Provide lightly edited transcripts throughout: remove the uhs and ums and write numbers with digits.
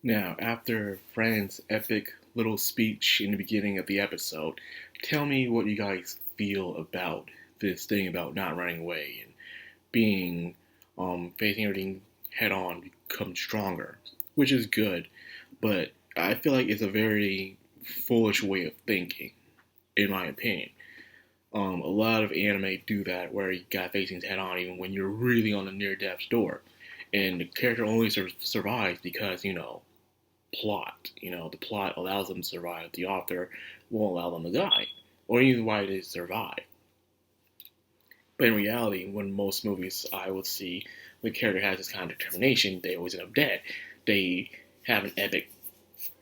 Now, after Fran's epic little speech in the beginning of the episode, tell me what you guys feel about this thing about not running away and being, facing everything head on, become stronger, which is good, but I feel like it's a very foolish way of thinking, in my opinion. A lot of anime do that where you got facing head on even when you're really on the near death's door, and the character only survives because plot. The plot allows them to survive. The author won't allow them to die, or even why they survive. But in reality, when most movies I would see, the character has this kind of determination, they always end up dead. They have an epic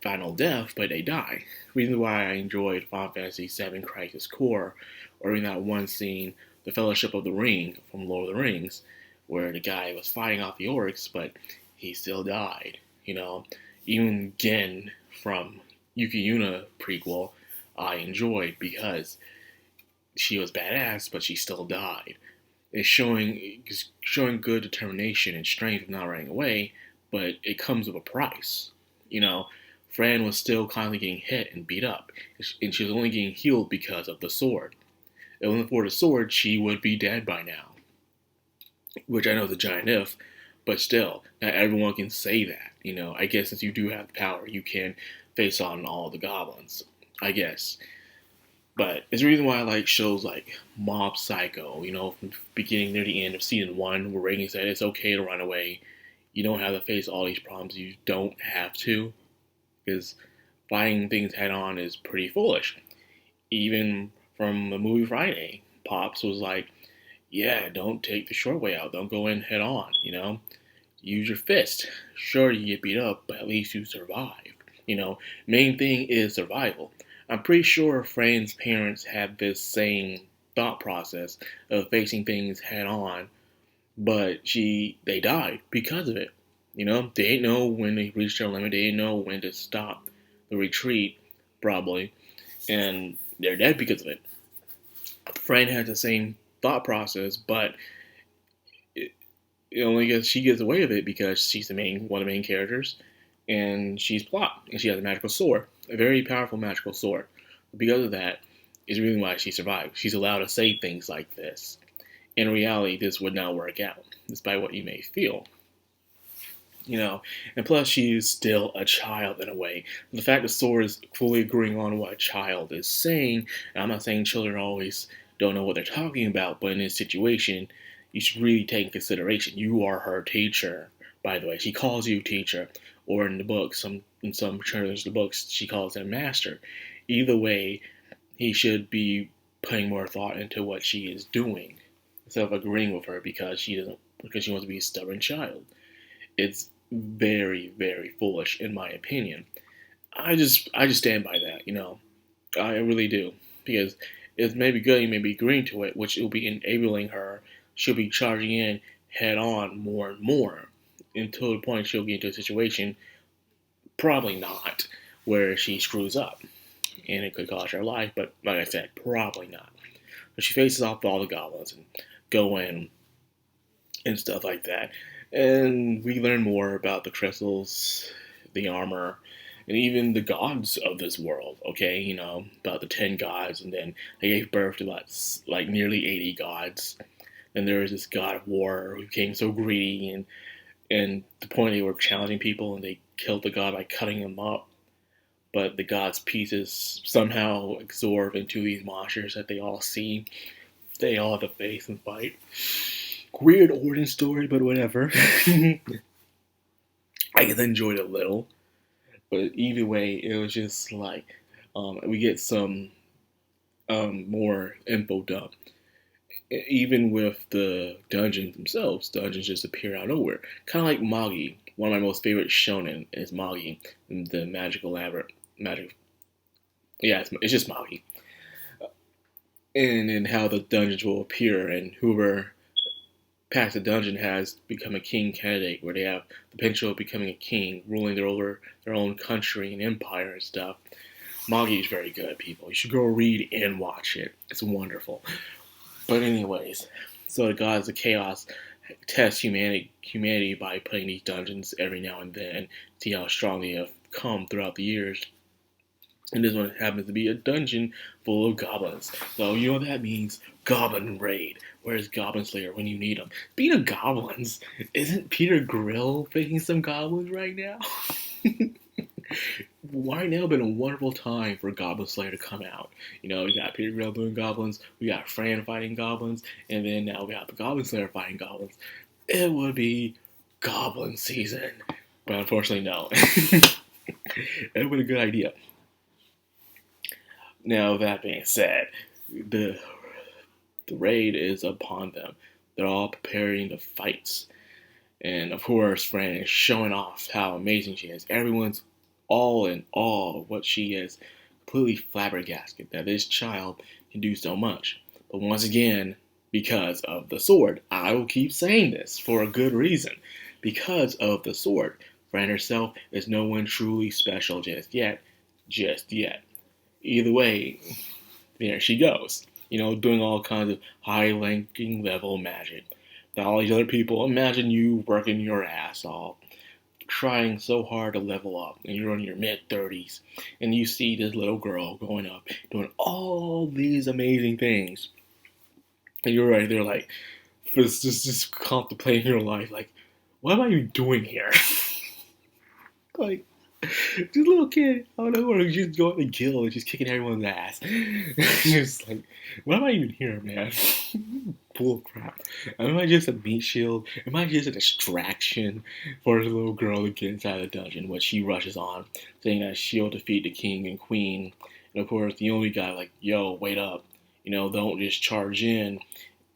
final death, but they die. Reason why I enjoyed Final Fantasy VII Crisis Core, or in that one scene, The Fellowship of the Ring from Lord of the Rings, where the guy was fighting off the orcs, but he still died. Even Gen from Yuki Yuna prequel, I enjoyed because she was badass, but she still died. It's showing good determination and strength of not running away, but it comes with a price. You know, Fran was still constantly getting hit and beat up, and she was only getting healed because of the sword. If it wasn't for the sword, she would be dead by now. Which I know is a giant if, but still, not everyone can say that. I guess since you do have the power, you can face on all the goblins. I guess. But it's the reason why I like shows like Mob Psycho, from beginning near the end of season one, where Reagan said it's okay to run away. You don't have to face all these problems. You don't have to. Because fighting things head on is pretty foolish. Even from the movie Friday, Pops was like, yeah, don't take the short way out. Don't go in head on. Use your fist. Sure, you get beat up, but at least you survive. Main thing is survival. I'm pretty sure Fran's parents had this same thought process of facing things head on, but they died because of it. They didn't know when they reached their limit. They didn't know when to stop the retreat, probably, and they're dead because of it. Fran had the same thought process, but it only gets she gets away with it because she's one of the main characters, and she's plot, and she has a magical sword, a very powerful magical sword. Because of that, is the reason why she survived. She's allowed to say things like this. In reality, this would not work out, despite what you may feel. And plus she's still a child in a way. The fact that Sora is fully agreeing on what a child is saying, and I'm not saying children always don't know what they're talking about, but in this situation, you should really take in consideration. You are her teacher, by the way. She calls you teacher, or in the books, in some trailers of the books, she calls him master. Either way, he should be putting more thought into what she is doing instead of agreeing with her because she wants to be a stubborn child. It's very, very foolish in my opinion. I just stand by that. I really do. Because it's maybe good, you may be agreeing to it, which will be enabling her. She'll be charging in head on more and more until the point she'll get into a situation, probably not, where she screws up. And it could cost her life, but like I said, probably not. But she faces off all the goblins and go in and stuff like that. And we learn more about the crystals, the armor, and even the gods of this world, okay? About the 10 gods, and then they gave birth to like nearly 80 gods. And there was this god of war who became so greedy, and the point they were challenging people, and they killed the god by cutting them up. But the god's pieces somehow absorb into these monsters that they all see. They all have to face and fight. Weird origin story, but whatever. I guess I enjoyed it a little. But either way, it was just like we get some more info dump. Even with the dungeons themselves, dungeons just appear out of nowhere. Kind of like Magi. One of my most favorite shonen is Magi, the magical magic. Yeah, it's just Magi. And how the dungeons will appear, and whoever past the dungeon has become a king candidate, where they have the potential of becoming a king, ruling over their own country and empire and stuff. Magi is very good, people. You should go read and watch it. It's wonderful. But anyways, so the gods of chaos test humanity by playing these dungeons every now and then, see how strong they have come throughout the years. And this one happens to be a dungeon full of goblins. So you know what that means? Goblin raid. Where's Goblin Slayer when you need him? Speaking of goblins, isn't Peter Grill facing some goblins right now? Right now been a wonderful time for Goblin Slayer to come out. You know, we got Peter Grill doing goblins, we got Fran fighting goblins, and then now we got the Goblin Slayer fighting goblins. It would be Goblin season. But unfortunately, no. It would be a good idea. Now, that being said, the raid is upon them. They're all preparing the fights. And of course, Fran is showing off how amazing she is. Everyone's all in awe of what she is. Completely flabbergasted that this child can do so much. But once again, because of the sword. I will keep saying this for a good reason. Because of the sword. Fran herself is no one truly special just yet. Just yet. Either way, there she goes. You know, doing all kinds of high-ranking level magic. That all these other people, imagine you working your ass off, trying so hard to level up, and you're in your mid-30s, and you see this little girl going up, doing all these amazing things. And you're right there like, just contemplating your life, like, what am I even doing here? Like, this little kid, I don't know, just going to guild and just kicking everyone's ass. Just like, why am I even here, man? Bull crap. Am I just a meat shield? Am I just a distraction for the little girl to get inside the dungeon, which she rushes on, saying that she'll defeat the king and queen. And of course, the only guy like, yo, wait up. You know, don't just charge in.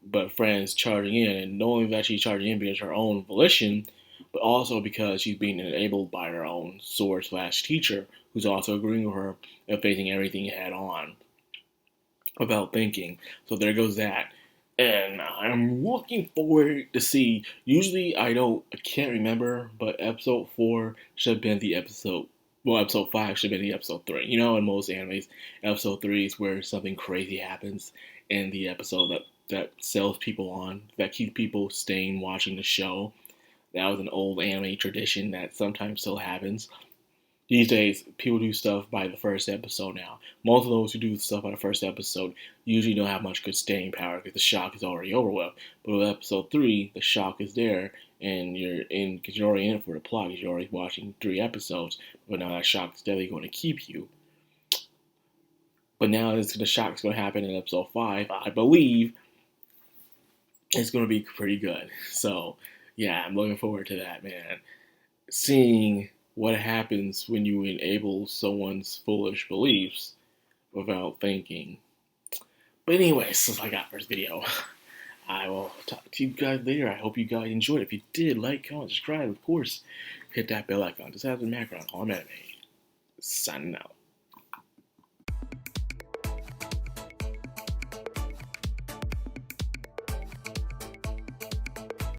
But Fran's charging in, and not only that she's charging in because her own volition, but also because she's being enabled by her own sword/teacher, who's also agreeing with her and facing everything head on about thinking. So there goes that. And I'm looking forward to see. Usually I can't remember, but episode 4 should have been the episode. Well, episode 5 should have been the episode 3. You know, in most animes, episode 3 is where something crazy happens in the episode that sells people on, that keeps people staying watching the show. That was an old anime tradition that sometimes still happens. These days, people do stuff by the first episode now. Most of those who do stuff by the first episode usually don't have much good staying power because the shock is already over with. But with episode 3, the shock is there, and because you're already in it for the plot, because you're already watching 3 episodes. But now that shock is definitely going to keep you. But now the shock is going to happen in episode 5. I believe it's going to be pretty good. So, yeah, I'm looking forward to that, man. Seeing what happens when you enable someone's foolish beliefs without thinking. But anyways, that's all I got for this video. I will talk to you guys later. I hope you guys enjoyed it. If you did, like, comment, subscribe. Of course, hit that bell icon. Just have the background. All anime. Signing out.